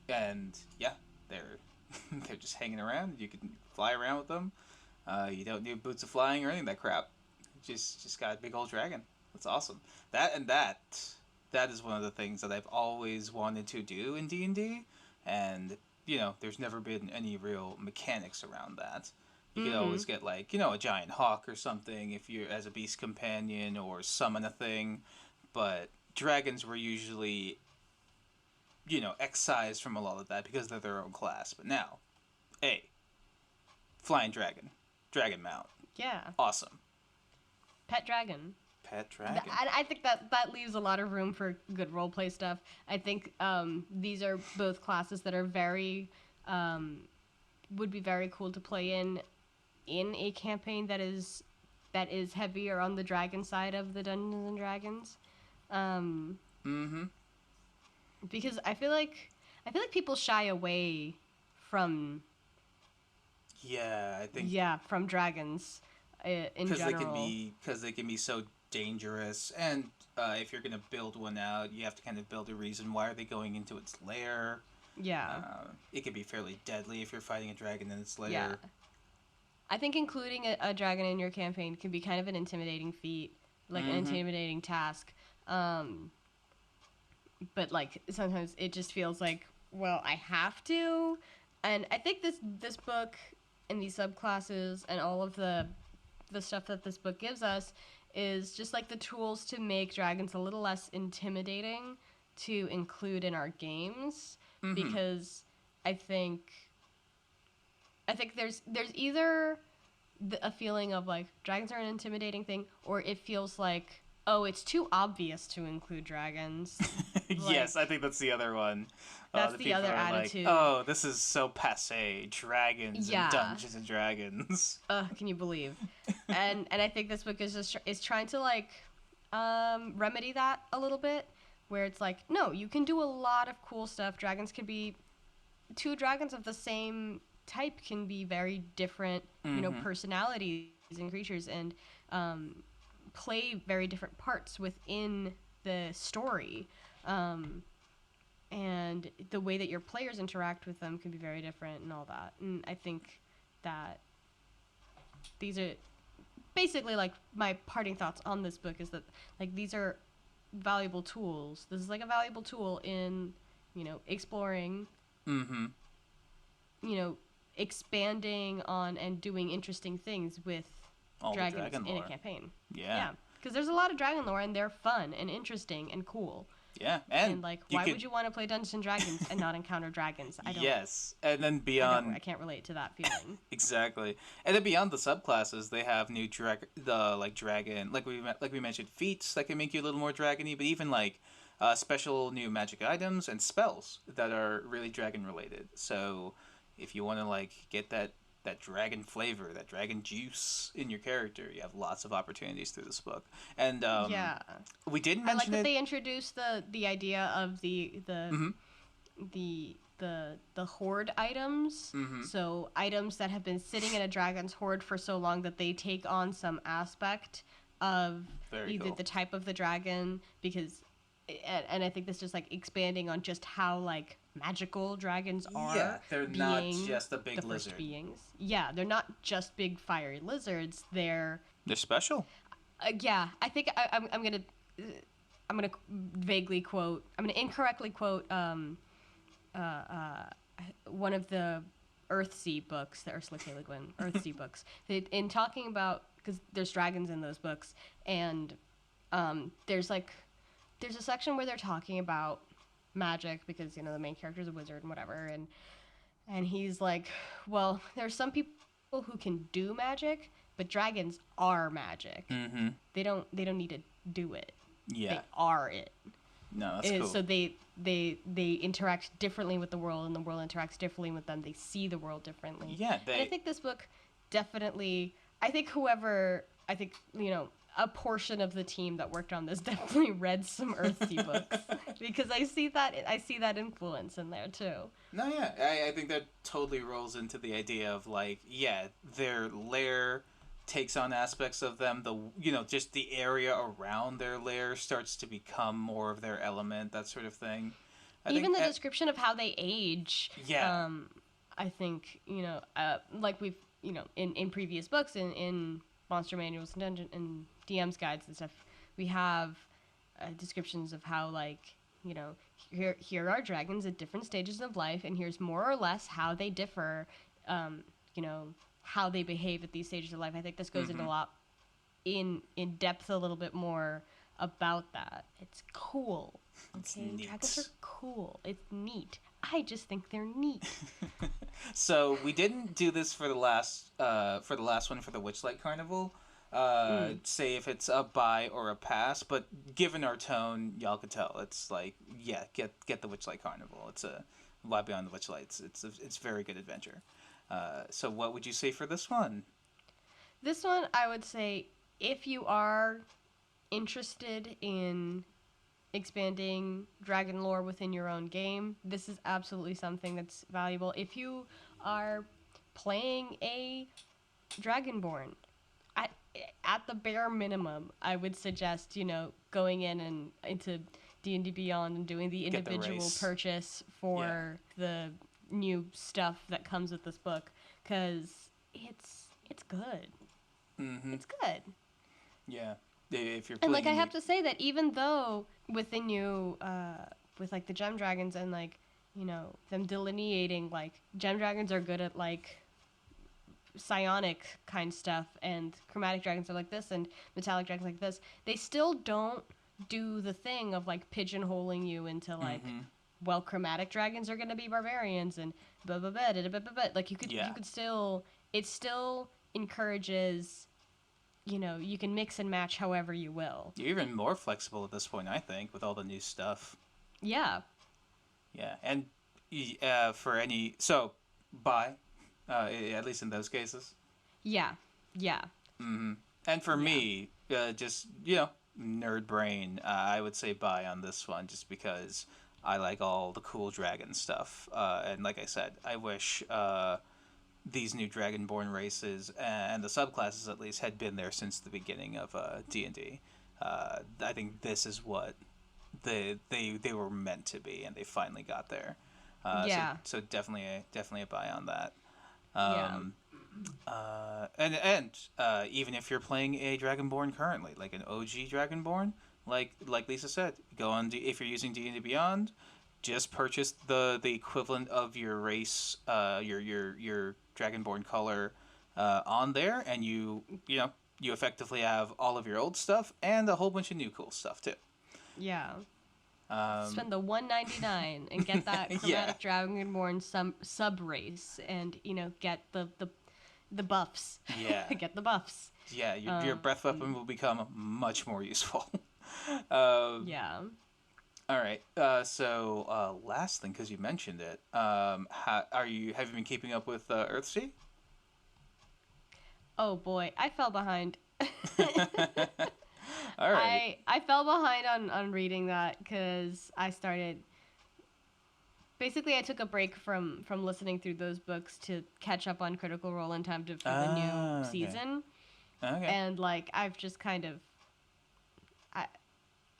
And yeah, they're just hanging around. You can fly around with them. You don't need boots of flying or anything that crap. Just got a big old dragon. That's awesome. That is one of the things that I've always wanted to do in D&D, and you know, there's never been any real mechanics around that. You could always get like, you know, a giant hawk or something if you're as a beast companion, or summon a thing, but dragons were usually, you know, excised from a lot of that because they're their own class. But now, flying dragon mount. Yeah. Awesome. Pet dragon. I think that leaves a lot of room for good roleplay stuff. I think these are both classes that are very would be very cool to play in a campaign that is heavier on the dragon side of the Dungeons and Dragons. Because I feel like people shy away from. Yeah, I think. Yeah, from dragons in general. Because they can be so dangerous, and if you're gonna build one out, you have to kind of build a reason why are they going into its lair. Yeah. It can be fairly deadly if you're fighting a dragon in its lair. Yeah. I think including a dragon in your campaign can be kind of an intimidating feat, like an intimidating task. But like sometimes it just feels like, well, I have to. And I think this book and these subclasses and all of the stuff that this book gives us is just like the tools to make dragons a little less intimidating to include in our games, because I think there's either a feeling of like dragons are an intimidating thing, or it feels like, oh, it's too obvious to include dragons. Yes, I think that's the other one. That's the other attitude. Like, oh, this is so passé. Dragons and Dungeons and Dragons. Can you believe? and I think this book is trying to like remedy that a little bit, where it's like, no, you can do a lot of cool stuff. Dragons can be two dragons of the same type can be very different, personalities and creatures, and play very different parts within the story. And the way that your players interact with them can be very different and all that. And I think that these are basically, like, my parting thoughts on this book is that, like, these are valuable tools. This is, like, a valuable tool in, exploring, expanding on and doing interesting things with all dragons dragon in lore. a campaign. Yeah. Because there's a lot of dragon lore, and they're fun and interesting and cool. Yeah, and like, why would you want to play Dungeons and Dragons and not encounter dragons? I don't. Yes, and then beyond, I can't relate to that feeling. Exactly, and then beyond the subclasses, they have new dragon, like we mentioned, feats that can make you a little more dragony, but even like special new magic items and spells that are really dragon related. So if you want to like get that dragon flavor, that dragon juice in your character, you have lots of opportunities through this book. And we didn't mention I like that they introduced the idea of the horde items. So items that have been sitting in a dragon's horde for so long that they take on some aspect of either the type of the dragon, because and I think this is like expanding on just how like magical dragons are. Yeah, they're not just a big lizard. Beings. Yeah, they're not just big fiery lizards. They're special. Yeah, I think I'm gonna vaguely quote. I'm gonna incorrectly quote one of the Earthsea books, the Ursula K. Le Guin Earthsea books. In talking about, because there's dragons in those books, and there's a section where they're talking about magic, because the main character is a wizard and whatever, and he's like, well, there's some people who can do magic, but dragons are magic. They don't need to do it. They are it. No, that's cool. So they interact differently with the world, and the world interacts differently with them. They see the world differently. And I think this book definitely, a portion of the team that worked on this definitely read some Earthsea books, because I see that influence in there too. No, yeah, I think that totally rolls into the idea of like, their lair takes on aspects of them. Just the area around their lair starts to become more of their element, that sort of thing. Even the description of how they age. Yeah. I think like we've in previous books in monster manuals and dungeon and DM's guides and stuff, we have descriptions of how, like, here are dragons at different stages of life, and here's more or less how they differ, how they behave at these stages of life. I think this goes into a lot in depth a little bit more about that. It's cool. Okay, dragons are cool. It's neat. I just think they're neat. So we didn't do this for the last one for the Witchlight Carnival. Say if it's a buy or a pass, but given our tone, y'all could tell it's like, get the Witchlight Carnival. It's a Why Beyond the Witchlights. It's a very good adventure. So what would you say for this one? This one, I would say, if you are interested in expanding dragon lore within your own game, this is absolutely something that's valuable. If you are playing a Dragonborn, at the bare minimum, I would suggest, going in and into D&D Beyond and doing the individual purchase for the new stuff that comes with this book, because it's good. It's good. Yeah. If you're and like, I have to say that even though within you, with like the gem dragons and like, them delineating, like, gem dragons are good at like psionic kind stuff, and chromatic dragons are like this, and metallic dragons like this, they still don't do the thing of like pigeonholing you into like, well, chromatic dragons are going to be barbarians and blah blah blah, blah, blah, blah, blah. Like you could still, it still encourages, you can mix and match however you will. You're even more flexible at this point, I think, with all the new stuff. Yeah. And buy, at least in those cases. Yeah. And for me, just nerd brain, I would say buy on this one, just because I like all the cool dragon stuff. And like I said, I wish these new Dragonborn races and the subclasses at least had been there since the beginning of D&D. I think this is what they were meant to be, and they finally got there. So definitely a buy on that. And even if you're playing a Dragonborn currently, like an OG Dragonborn, like Lisa said, go on. If you're using D&D Beyond, just purchase the equivalent of your race, your Dragonborn color, on there, and you effectively have all of your old stuff and a whole bunch of new cool stuff too. Yeah. Spend the $1.99 and get that chromatic Dragonborn sub race, and get the buffs. Yeah. Get the buffs. Yeah, your breath weapon will become much more useful. Yeah. All right. So last thing, because you mentioned it, have you been keeping up with Earthsea? Oh boy, I fell behind. All right. I fell behind on reading that because I started. Basically, I took a break from listening through those books to catch up on Critical Role in time for the new season. Okay. And I've just kind of,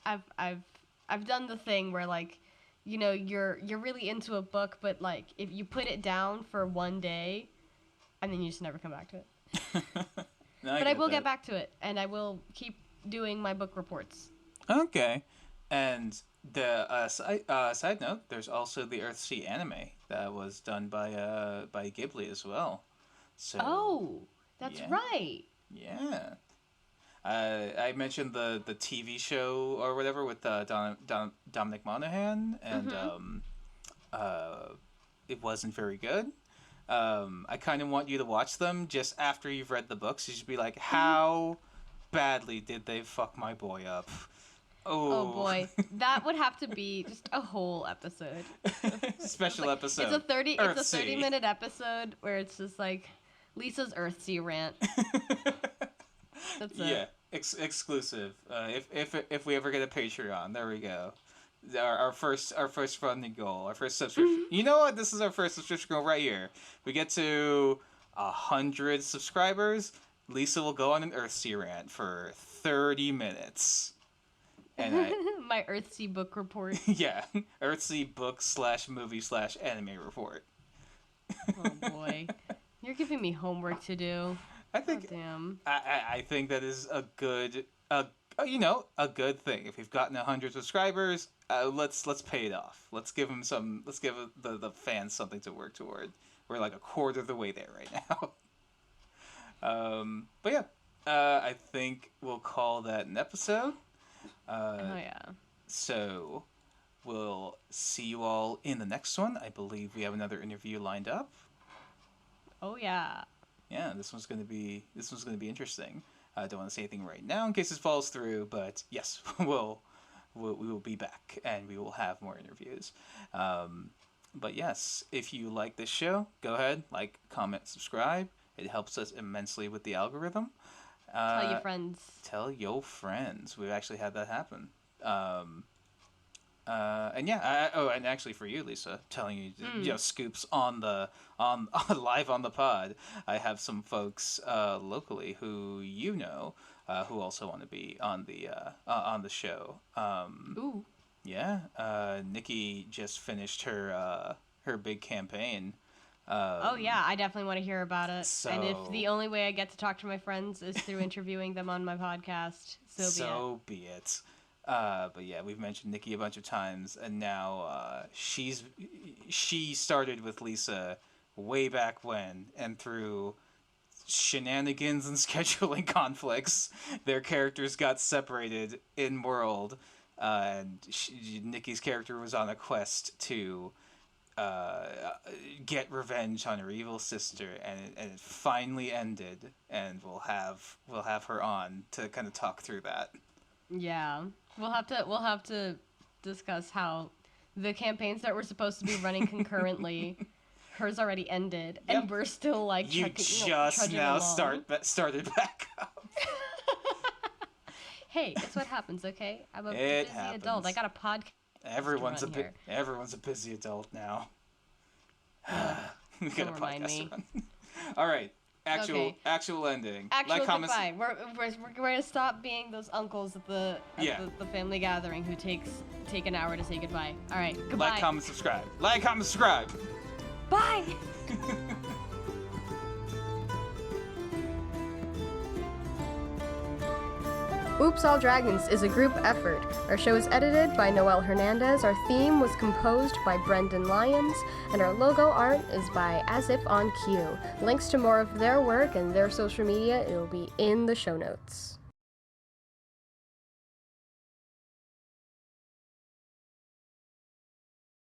I've done the thing where you're really into a book, but if you put it down for one day, and then you just never come back to it. But I will get back to it, and I will keep doing my book reports. Okay. And the side note, there's also the Earthsea anime that was done by Ghibli as well. So that's right. Yeah. I mentioned the TV show or whatever with Dominic Monaghan, and it wasn't very good. I kind of want you to watch them just after you've read the books. You should be like, how badly did they fuck my boy up? Oh boy, that would have to be just a whole episode. Special episode. It's a 30-minute episode where it's just Lisa's Earthsea rant. That's it. Yeah, exclusive. If we ever get a Patreon, there we go. Our first funding goal, our first subscription. You know what? This is our first subscription goal right here. We get to 100 subscribers. Lisa will go on an Earthsea rant for 30 minutes. And my Earthsea book report. Yeah, Earthsea book /movie/anime report. Oh boy, you're giving me homework to do. I think. Oh, damn. I think that is a good thing. If we've gotten 100 subscribers, let's pay it off. Let's give the fans something to work toward. We're a quarter of the way there right now. But yeah, I think we'll call that an episode. So we'll see you all in the next one. I believe we have another interview lined up. Oh yeah. Yeah, this one's gonna be interesting. I don't want to say anything right now in case this falls through, but yes, we will be back and we will have more interviews. But yes, if you like this show, go ahead, comment, subscribe. It helps us immensely with the algorithm. Tell your friends. Tell your friends. We've actually had that happen. And yeah, and actually for you, Lisa, telling you, scoops on live on the pod. I have some folks locally who who also want to be on the show. Ooh. Yeah. Nikki just finished her big campaign. Oh yeah, I definitely want to hear about it. And if the only way I get to talk to my friends is through interviewing them on my podcast, so be it. But yeah, we've mentioned Nikki a bunch of times, and now she started with Lisa way back when, and through shenanigans and scheduling conflicts, their characters got separated in world, and Nikki's character was on a quest to get revenge on her evil sister, and it finally ended, and we'll have her on to kind of talk through that. Yeah, we'll have to discuss how the campaigns that were supposed to be running concurrently, hers already ended, and we're still you just now started back up. Hey, it's what happens, okay? I'm a busy adult. I got a podcast. Everyone's a busy adult now. Don't remind me. All right. Actual ending. Actual Like, comments. goodbye. We're gonna stop being those uncles at the family gathering who take an hour to say goodbye. All right, goodbye. Like, comment, subscribe. Like, comment, subscribe. Bye. Oops All Dragons is a group effort. Our show is edited by Noel Hernandez, our theme was composed by Brendan Lyons, and our logo art is by Azif On Q. Links to more of their work and their social media will be in the show notes.